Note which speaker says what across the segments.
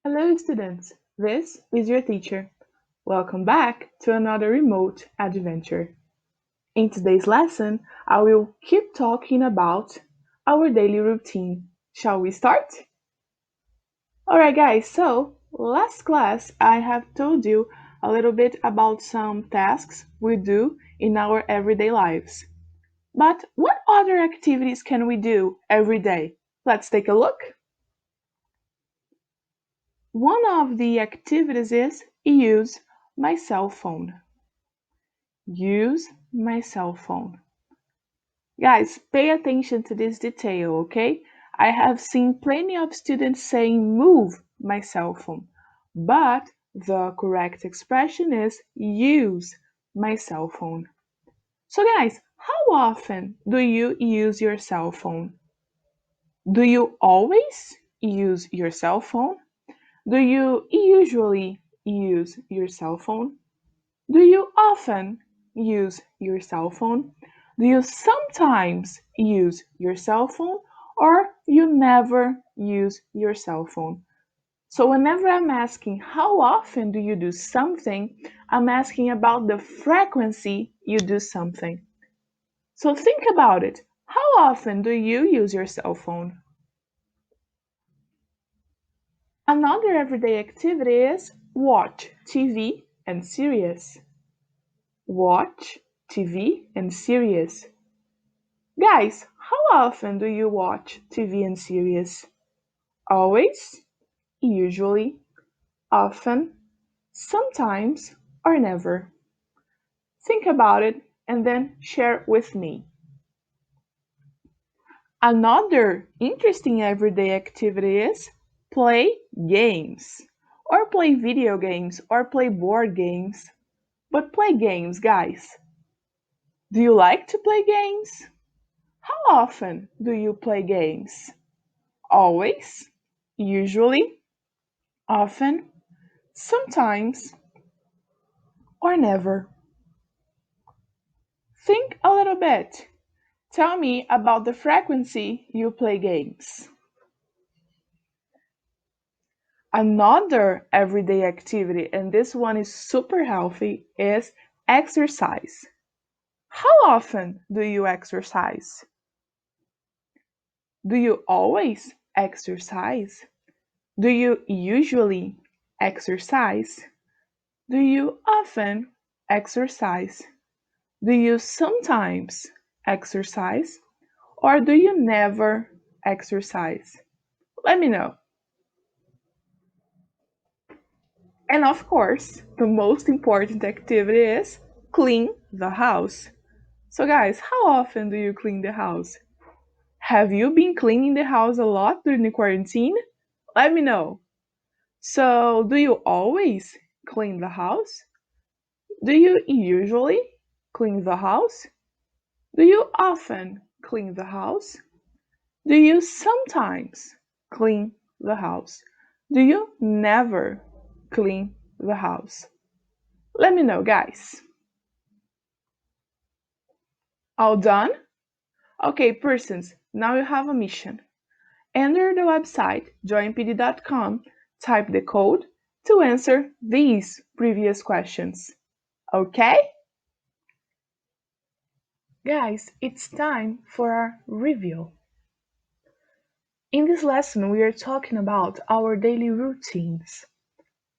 Speaker 1: Hello, students. This is your teacher. Welcome back to another remote adventure. In today's lesson, I will keep talking about our daily routine. Shall we start? Alright, guys, so last class I have told you a little bit about some tasks we do in our everyday lives. But what other activities can we do every day? Let's take a look. One of the activities is use my cell phone. Use my cell phone. Guys, pay attention to this detail, okay? I have seen plenty of students saying move my cell phone, but the correct expression is use my cell phone. So, guys, how often do you use your cell phone? Do you always use your cell phone? Do you usually use your cell phone? Do you often use your cell phone? Do you sometimes use your cell phone or you never use your cell phone? So, whenever I'm asking how often do you do something, I'm asking about the frequency you do something. So, think about it. How often do you use your cell phone? Another everyday activity is watch TV and series. Watch TV and series. Guys, how often do you watch TV and series? Always, usually, often, sometimes, or never. Think about it and then share with me. Another interesting everyday activity is play games, or play video games, or play board games. But play games, guys. Do you like to play games? How often do you play games? Always, usually, often, sometimes, or never. Think a little bit. Tell me about the frequency you play games. Another everyday activity, and this one is super healthy, is exercise. How often do you exercise? Do you always exercise? Do you usually exercise? Do you often exercise? Do you sometimes exercise? Or do you never exercise? Let me know. And of course, the most important activity is clean the house. So, guys, how often do you clean the house? Have you been cleaning the house a lot during the quarantine? Let me know. So, do you always clean the house? Do you usually clean the house? Do you often clean the house? Do you sometimes clean the house? Do you never clean the house? Let me know, guys. All done? Okay, persons, now you have a mission. Enter the website joinpd.com, type the code to answer these previous questions. Okay? Guys, it's time for our review. In this lesson, we are talking about our daily routines.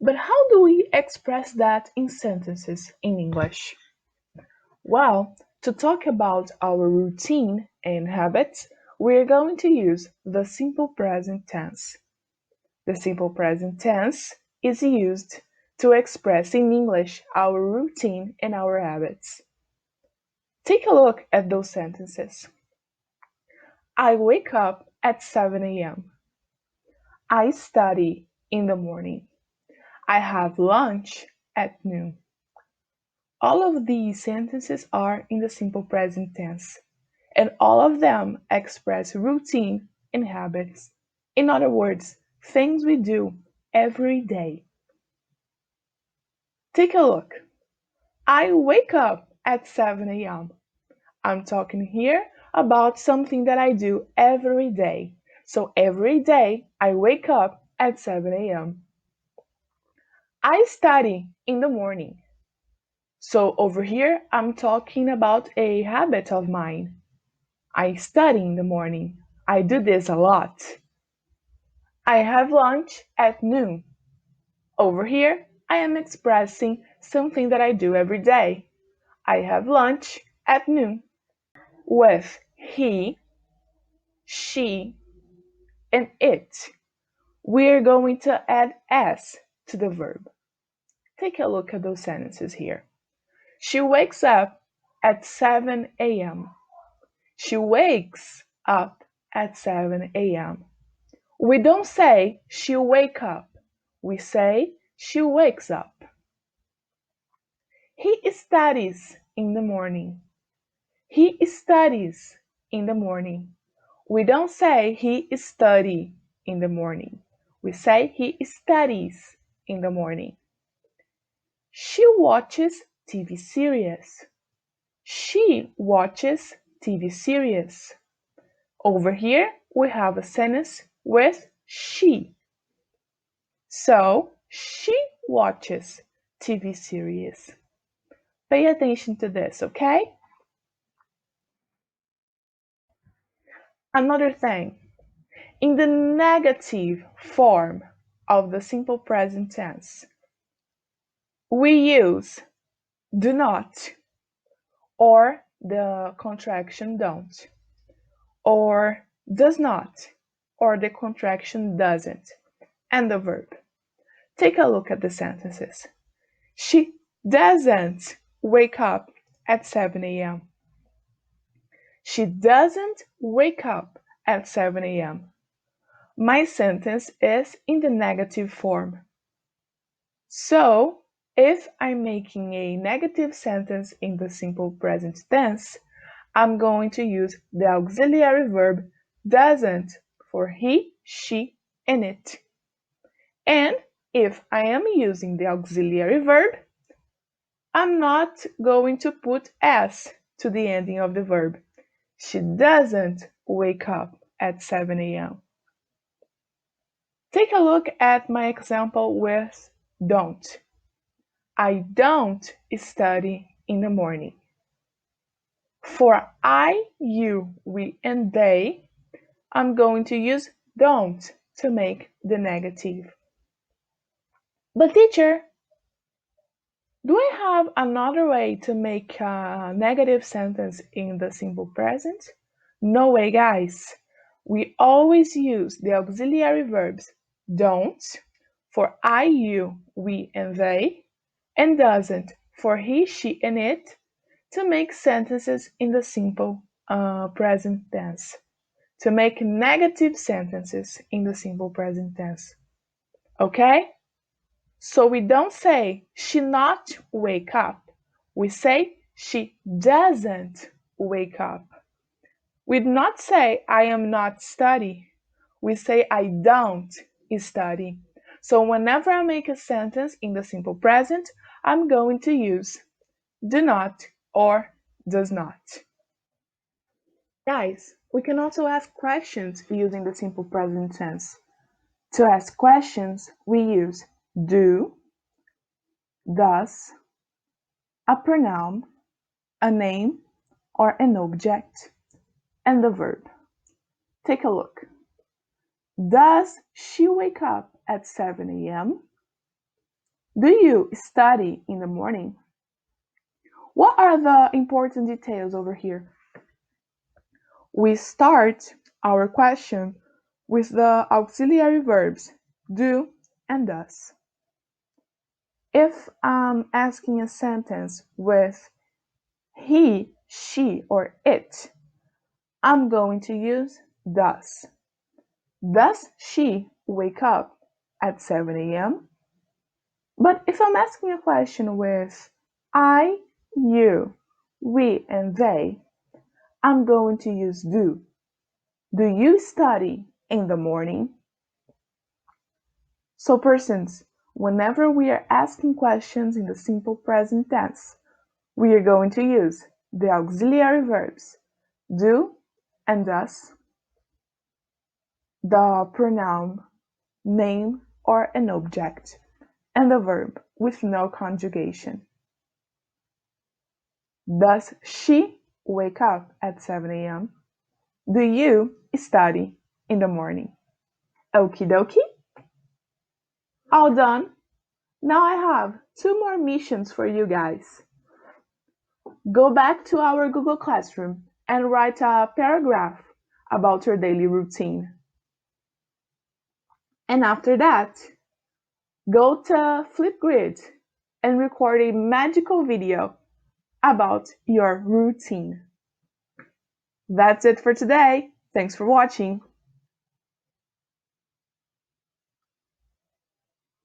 Speaker 1: But how do we express that in sentences in English? Well, to talk about our routine and habits, we are going to use the simple present tense. The simple present tense is used to express in English our routine and our habits. Take a look at those sentences. I wake up at 7 a.m. I study in the morning. I have lunch at noon. All of these sentences are in the simple present tense, and all of them express routine and habits. In other words, things we do every day. Take a look. I wake up at 7 a.m. I'm talking here about something that I do every day. So every day I wake up at 7 a.m. I study in the morning. So over here, I'm talking about a habit of mine. I study in the morning. I do this a lot. I have lunch at noon. Over here, I am expressing something that I do every day. I have lunch at noon. With he, she, and it, we're going to add s to the verb. Take a look at those sentences here. She wakes up at 7 a.m. She wakes up at 7 a.m. We don't say she'll wake up. We say she wakes up. He studies in the morning. He studies in the morning. We don't say he study in the morning. We say he studies in the morning. She watches TV series. She watches TV series. Over here, we have a sentence with she. So, she watches TV series. Pay attention to this, okay? Another thing, in the negative form of the simple present tense, we use do not or the contraction don't, or does not or the contraction doesn't, and the verb. Take a look at the sentences. She doesn't wake up at 7 a.m. She doesn't wake up at 7 a.m. My sentence is in the negative form. So, if I'm making a negative sentence in the simple present tense, I'm going to use the auxiliary verb doesn't for he, she, and it. And if I am using the auxiliary verb, I'm not going to put s to the ending of the verb. She doesn't wake up at 7 a.m. Take a look at my example with don't. I don't study in the morning. For I, you, we, and they, I'm going to use don't to make the negative. But teacher, do I have another way to make a negative sentence in the simple present? No way, guys. We always use the auxiliary verbs don't for I, you, we, and they, and doesn't for he, she, and it to make sentences in the simple present tense. To make negative sentences in the simple present tense. Okay? So we don't say she not wake up. We say she doesn't wake up. We do not say I am not study. We say I don't study. So whenever I make a sentence in the simple present, I'm going to use do not or does not. Guys, we can also ask questions using the simple present tense. To ask questions, we use do, does, a pronoun, a name, or an object, and the verb. Take a look. Does she wake up at 7 a.m.? Do you study in the morning? What are the important details over here? We start our question with the auxiliary verbs do and does. If I'm asking a sentence with he, she, or it, I'm going to use does. Does she wake up at 7 a.m.? But if I'm asking a question with I, you, we, and they, I'm going to use do. Do you study in the morning? So, persons, whenever we are asking questions in the simple present tense, we are going to use the auxiliary verbs do and does, the pronoun name, or an object, and the verb with no conjugation. Does she wake up at 7 a.m.? Do you study in the morning? Okie dokie. All done. Now I have two more missions for you guys. Go back to our Google Classroom and write a paragraph about your daily routine. And after that, go to Flipgrid and record a magical video about your routine. That's it for today. Thanks for watching.